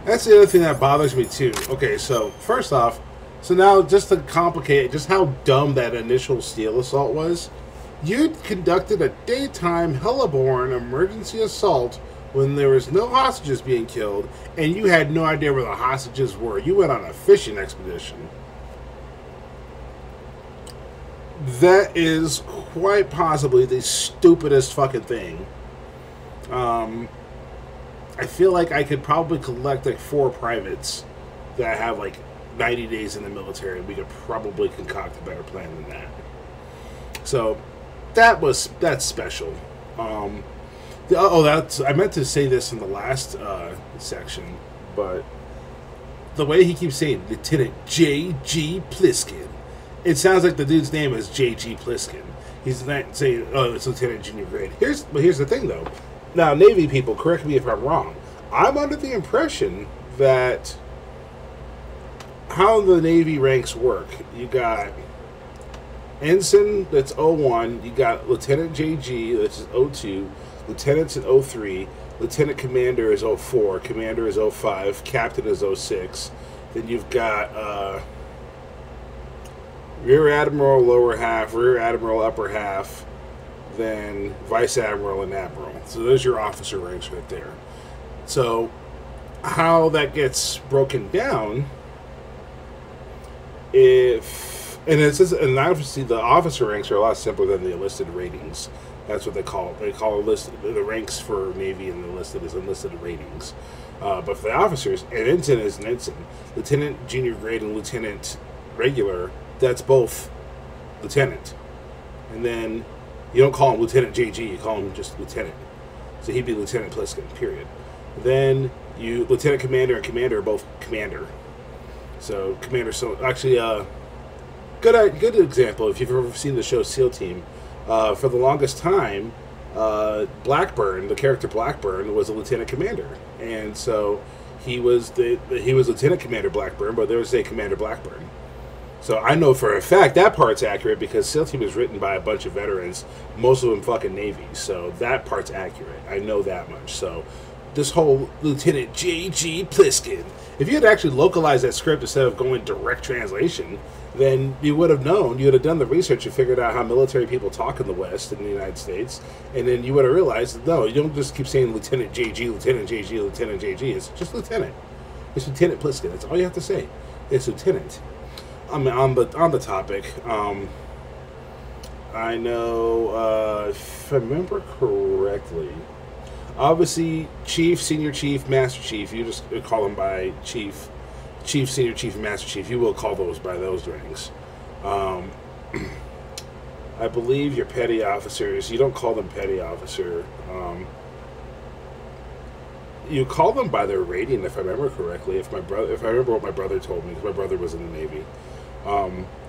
That's the other thing that bothers me too. Okay, so first off, so now just to complicate just how dumb that initial steel assault was, you conducted a daytime Hellborn emergency assault when there was no hostages being killed, and you had no idea where the hostages were. You went on a fishing expedition. That is quite possibly the stupidest fucking thing. I feel like I could probably collect like 4 privates that have like 90 days in the military, and we could probably concoct a better plan than that. So that's special. I meant to say this in the last section, but the way he keeps saying Lieutenant J.G. Pliskin, it sounds like the dude's name is J.G. Pliskin. He's not saying, "Oh, it's Lieutenant Junior Grade." Here's the thing, though. Now, Navy people, correct me if I'm wrong. I'm under the impression that how the Navy ranks work, you got Ensign, that's 01, you got Lieutenant JG, that's 02, Lieutenant's in 03, Lieutenant Commander is 04, Commander is 05, Captain is 06, then you've got Rear Admiral lower half, Rear Admiral upper half, then Vice Admiral and Admiral. So there's your officer ranks right there. So how that gets broken down, and obviously the officer ranks are a lot simpler than the enlisted ratings. That's what they call it. They call the ranks for Navy and enlisted as enlisted ratings. But for the officers, an ensign is an ensign. Lieutenant, junior grade, and lieutenant regular, that's both lieutenant. And then you don't call him Lieutenant JG, you call him just lieutenant. So he'd be Lieutenant Pliskin, period. Then Lieutenant Commander and Commander are both commander. So commander, so actually, good example, if you've ever seen the show SEAL Team, for the longest time, Blackburn, the character Blackburn, was a lieutenant commander, and so he was Lieutenant Commander Blackburn, but there was a Commander Blackburn. So I know for a fact that part's accurate because SEAL Team was written by a bunch of veterans, most of them fucking Navy, so that part's accurate. I know that much. So this whole Lieutenant J.G. Pliskin, if you had actually localized that script instead of going direct translation, then you would have known, you would have done the research and figured out how military people talk in the West, in the United States, and then you would have realized, no, you don't just keep saying Lieutenant JG, Lieutenant JG, Lieutenant JG. It's just Lieutenant. It's Lieutenant Pliskin. That's all you have to say. It's Lieutenant. I mean, on the topic, I know, if I remember correctly, obviously, Chief, Senior Chief, Master Chief, you just call them by Chief, Senior Chief, and Master Chief. You will call those by those ranks. I believe your petty officers, you don't call them petty officer. You call them by their rating, if I remember correctly. If I remember what my brother told me, because my brother was in the Navy.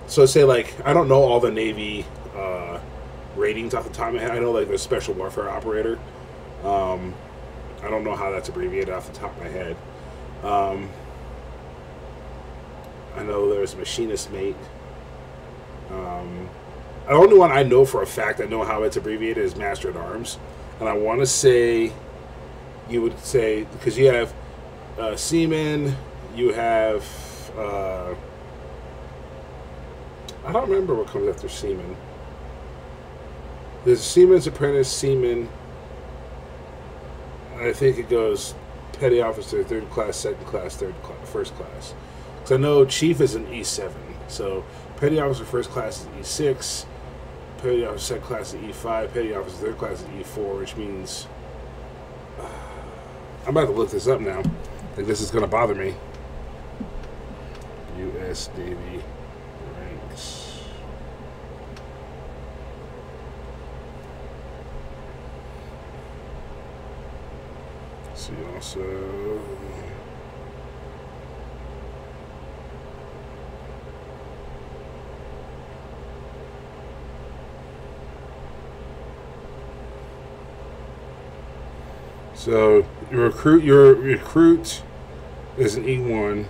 So say, like, I don't know all the Navy ratings off the top of my head. I know, like, there's Special Warfare Operator. I don't know how that's abbreviated off the top of my head. I know there's Machinist Mate. The only one I know for a fact, I know how it's abbreviated, is Master at Arms. And I want to say, you would say, because you have Seaman, you have, I don't remember what comes after Seaman. There's Seaman's Apprentice, Seaman, I think it goes Petty Officer, 3rd class, 2nd class, 1st class. Because I know Chief is an E7. So Petty Officer 1st class is E6, Petty Officer 2nd class is E5, Petty Officer 3rd class is E4, which means... I'm about to look this up now. Like, this is going to bother me. U.S. Navy ranks. See also... So your recruit is an E1.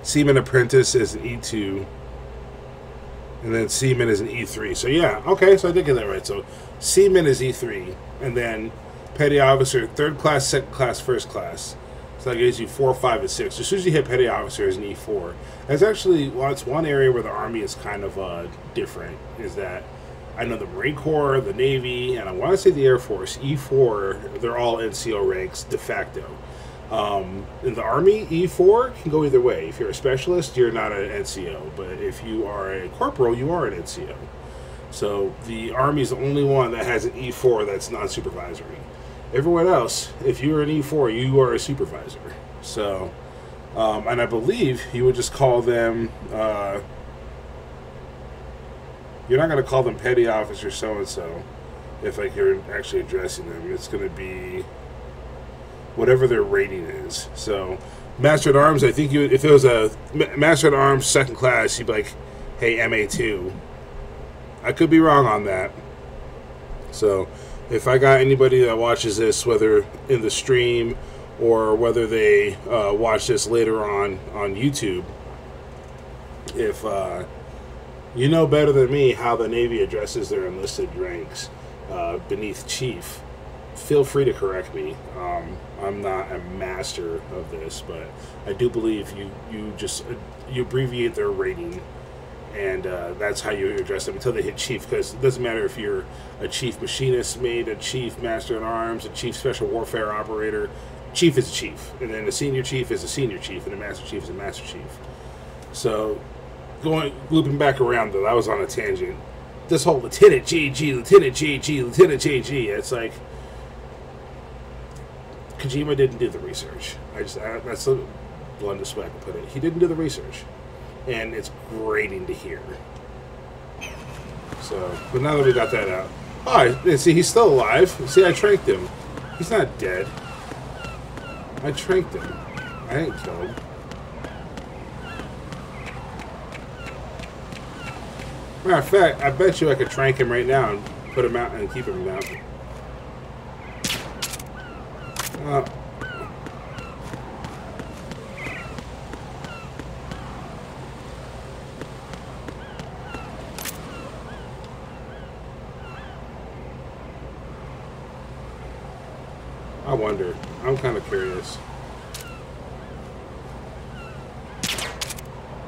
Seaman Apprentice is an E2. And then Seaman is an E3. So yeah, okay, so I did get that right. So Seaman is E3. And then petty officer, third class, second class, first class. So that gives you 4, 5, and 6. As soon as you hit petty officer as an E4, that's actually, well, it's one area where the Army is kind of different. Is that I know the Marine Corps, the Navy, and I want to say the Air Force, E4, they're all NCO ranks de facto. In the Army, E4 can go either way. If you're a specialist, you're not an NCO. But if you are a corporal, you are an NCO. So the Army is the only one that has an E4 that's non-supervisory. Everyone else, if you're an E4, you are a supervisor. So, and I believe you would just call them, you're not going to call them petty officer so-and-so if like you're actually addressing them. It's going to be whatever their rating is. So, Master at Arms, I think you, if it was a Master at Arms second class, you'd be like, hey, MA2. I could be wrong on that. So, if I got anybody that watches this, whether in the stream or whether they watch this later on YouTube, if you know better than me how the Navy addresses their enlisted ranks beneath chief, feel free to correct me. I'm not a master of this, but I do believe you abbreviate their rating, and that's how you address them until they hit chief, because it doesn't matter if you're a chief machinist mate, a chief master at arms, a chief special warfare operator. Chief is a chief, and then a senior chief is a senior chief, and a master chief is a master chief. So, looping back around, though, that was on a tangent. This whole Lieutenant JG, Lieutenant JG, Lieutenant JG, it's like Kojima didn't do the research. That's the bluntest way I can put it. He didn't do the research. And it's grating to hear. So, but now that we got that out. Oh, see, he's still alive. See, I tranked him. He's not dead. I tranked him. I didn't kill him. Matter of fact, I bet you I could trank him right now and put him out and keep him down. I wonder. I'm kind of curious.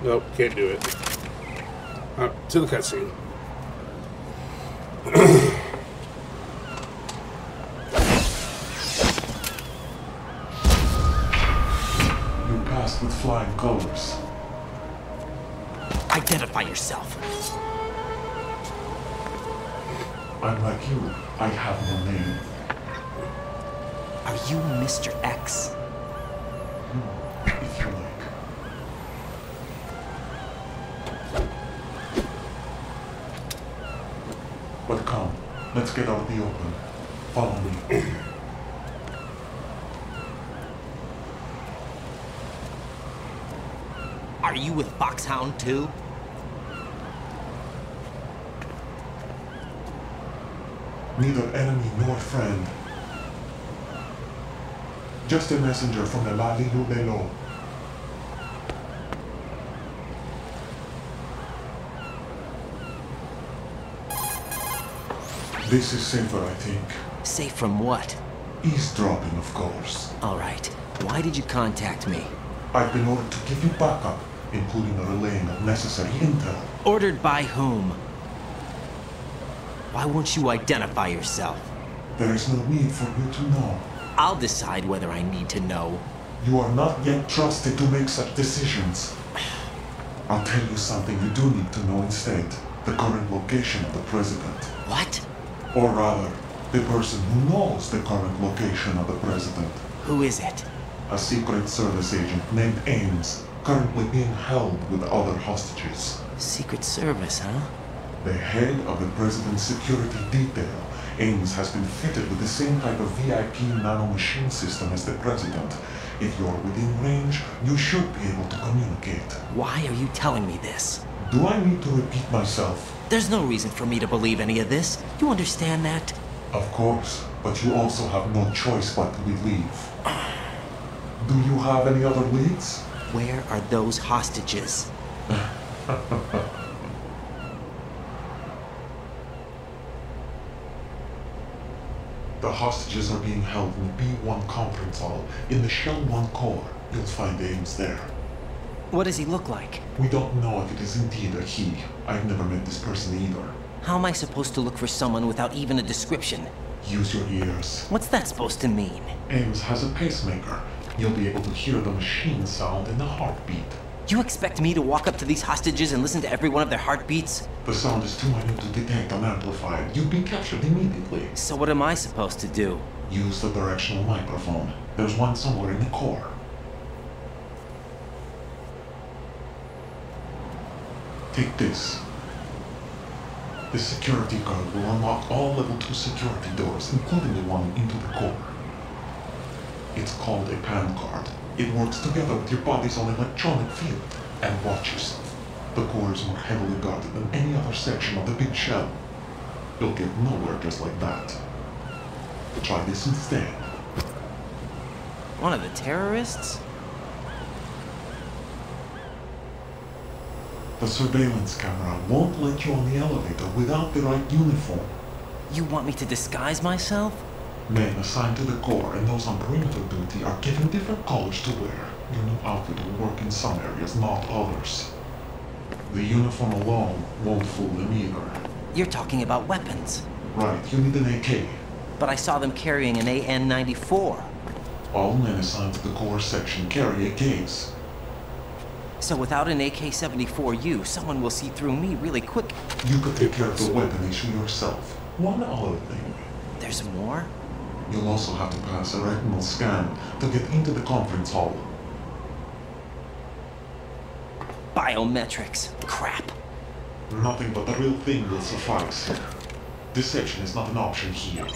Nope, can't do it. To the cutscene. You passed with flying colors. Identify yourself. I'm like you. I have no name. Are you Mr. X? If you like. But come, let's get out in the open. Follow me. Are you with Foxhound too? Neither enemy nor friend. Just a messenger from the Lalilu Belo. This is safer, I think. Safe from what? Eavesdropping, of course. All right. Why did you contact me? I've been ordered to give you backup, including the relaying of necessary intel. Ordered by whom? Why won't you identify yourself? There is no need for you to know. I'll decide whether I need to know. You are not yet trusted to make such decisions. I'll tell you something you do need to know instead. The current location of the president. What? Or rather, the person who knows the current location of the president. Who is it? A Secret Service agent named Ames, currently being held with other hostages. Secret Service, huh? The head of the president's security detail, Ames, has been fitted with the same type of VIP nanomachine system as the president. If you're within range, you should be able to communicate. Why are you telling me this? Do I need to repeat myself? There's no reason for me to believe any of this. You understand that? Of course, but you also have no choice but to believe. Do you have any other leads? Where are those hostages? The The hostages are being held in B1 conference hall in the Shell 1 core. You'll find Ames there. What does he look like? We don't know if it is indeed a he. I've never met this person either. How am I supposed to look for someone without even a description? Use your ears. What's that supposed to mean? Ames has a pacemaker. You'll be able to hear the machine sound in the heartbeat. You expect me to walk up to these hostages and listen to every one of their heartbeats? The sound is too minute to detect and amplify it. You'd be captured immediately. So what am I supposed to do? Use the directional microphone. There's one somewhere in the core. Take this. This security code will unlock all level 2 security doors, including the one into the core. It's called a PAN card. It works together with your body's own electronic field. And watch yourself. The core is more heavily guarded than any other section of the big shell. You'll get nowhere just like that. Try this instead. One of the terrorists? The surveillance camera won't let you on the elevator without the right uniform. You want me to disguise myself? Men assigned to the core and those on perimeter duty are given different colors to wear. Your new outfit will work in some areas, not others. The uniform alone won't fool them either. You're talking about weapons. Right, you need an AK. But I saw them carrying an AN-94. All men assigned to the core section carry AKs. So without an AK-74U, someone will see through me really quick. You could take care of the weapon issue yourself. One other thing. There's more? You'll also have to pass a retinal scan to get into the conference hall. Biometrics. Crap. Nothing but the real thing will suffice. Deception is not an option here.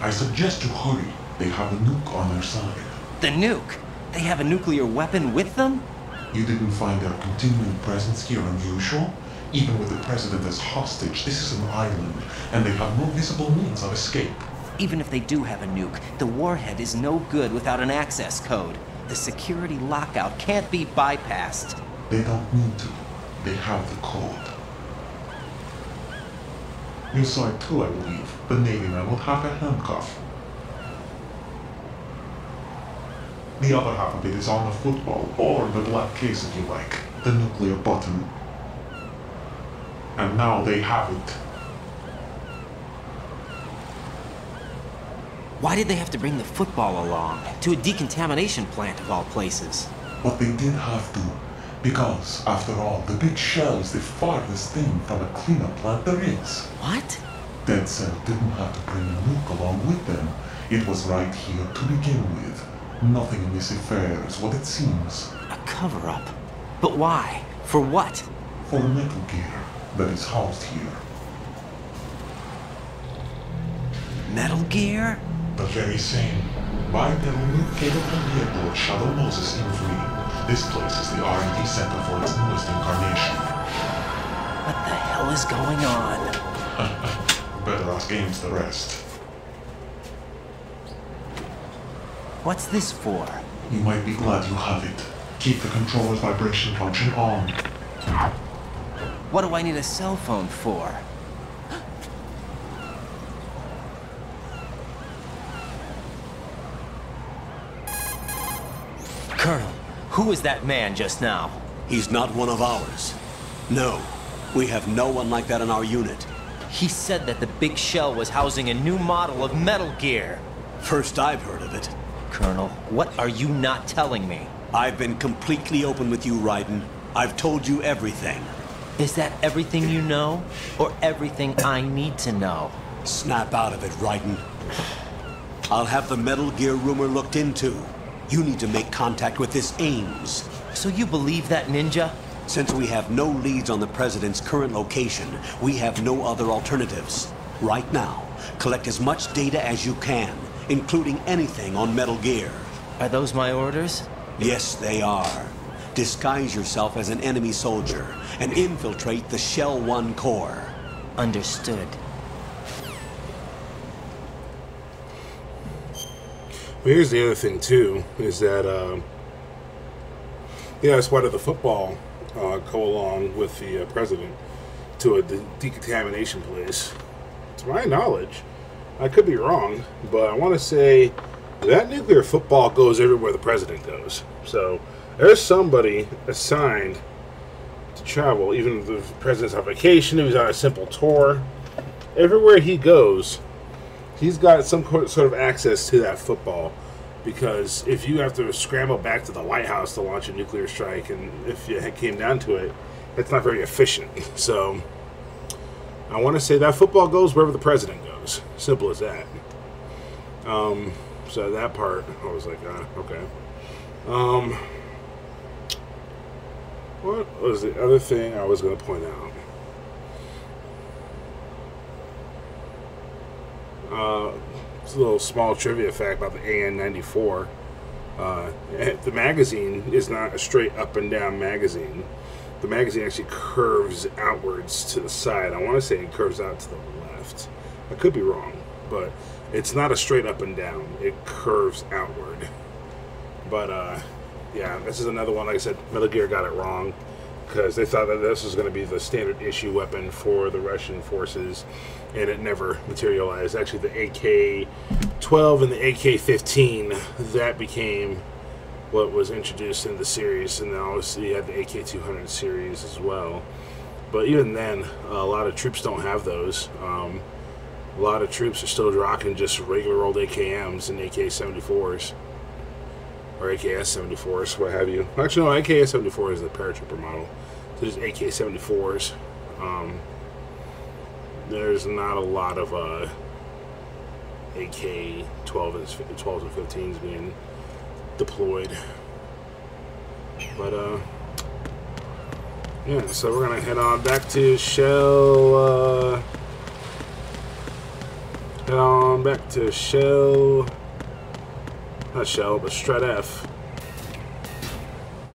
I suggest you hurry. They have a nuke on their side. The nuke? They have a nuclear weapon with them? You didn't find their continuing presence here unusual? Even with the president as hostage, this is an island, and they have no visible means of escape. Even if they do have a nuke, the warhead is no good without an access code. The security lockout can't be bypassed. They don't need to. They have the code. You saw it too, I believe. The Navy man with half a handcuff. The other half of it is on the football, or the black case if you like. The nuclear button. And now they have it. Why did they have to bring the football along? To a decontamination plant of all places. But they did have to. Because, after all, the big shell is the farthest thing from a cleanup plant there is. What? Dead Cell didn't have to bring a nuke along with them. It was right here to begin with. Nothing in this affair is what it seems. A cover-up? But why? For what? For Metal Gear that is housed here. Metal Gear? The very same. Bipedal nuke-capable vehicle of Shadow Moses Infamy. This place is the R&D center for its newest incarnation. What the hell is going on? Better ask Ames the rest. What's this for? You might be glad you have it. Keep the controller's vibration function on. What do I need a cell phone for? Colonel, who was that man just now? He's not one of ours. No, we have no one like that in our unit. He said that the big shell was housing a new model of Metal Gear. First I've heard of it. Colonel, what are you not telling me? I've been completely open with you, Raiden. I've told you everything. Is that everything you know? Or everything I need to know? Snap out of it, Raiden. I'll have the Metal Gear rumor looked into. You need to make contact with this Ames. So you believe that ninja? Since we have no leads on the President's current location, we have no other alternatives. Right now, collect as much data as you can, including anything on Metal Gear. Are those my orders? Yes, they are. Disguise yourself as an enemy soldier and infiltrate the Shell 1 core. Understood. But here's the other thing too, is that that's why did the football go along with the president? to a decontamination place. To my knowledge, I could be wrong, but I want to say that nuclear football goes everywhere the president goes. So there's somebody assigned to travel, even if the president's on vacation, if he's on a simple tour. Everywhere he goes, he's got some sort of access to that football. Because if you have to scramble back to the White House to launch a nuclear strike, and if it came down to it, it's not very efficient. So I want to say that football goes wherever the president goes. Simple as that. So that part, I was like, okay. What was the other thing I was going to point out? It's a little small trivia fact about the AN-94. The magazine is not a straight up and down magazine. The magazine actually curves outwards to the side. I want to say it curves out to the left. I could be wrong, but it's not a straight up and down. It curves outward. But yeah, this is another one. Like I said, Metal Gear got it wrong because they thought that this was going to be the standard issue weapon for the Russian forces, and it never materialized. Actually, the AK-12 and the AK-15, that became what was introduced in the series, and then obviously you had the AK-200 series as well. But even then, a lot of troops don't have those. A lot of troops are still rocking just regular old AKMs and AK-74s. Or AKS-74s, what have you. Actually, no, AKS-74 is the paratrooper model. So there's AK-74s. There's not a lot of AK-12s and 15s being deployed. But, yeah, so we're going to head on back to Shell, head on back to Shell, not Shell, but Strat F.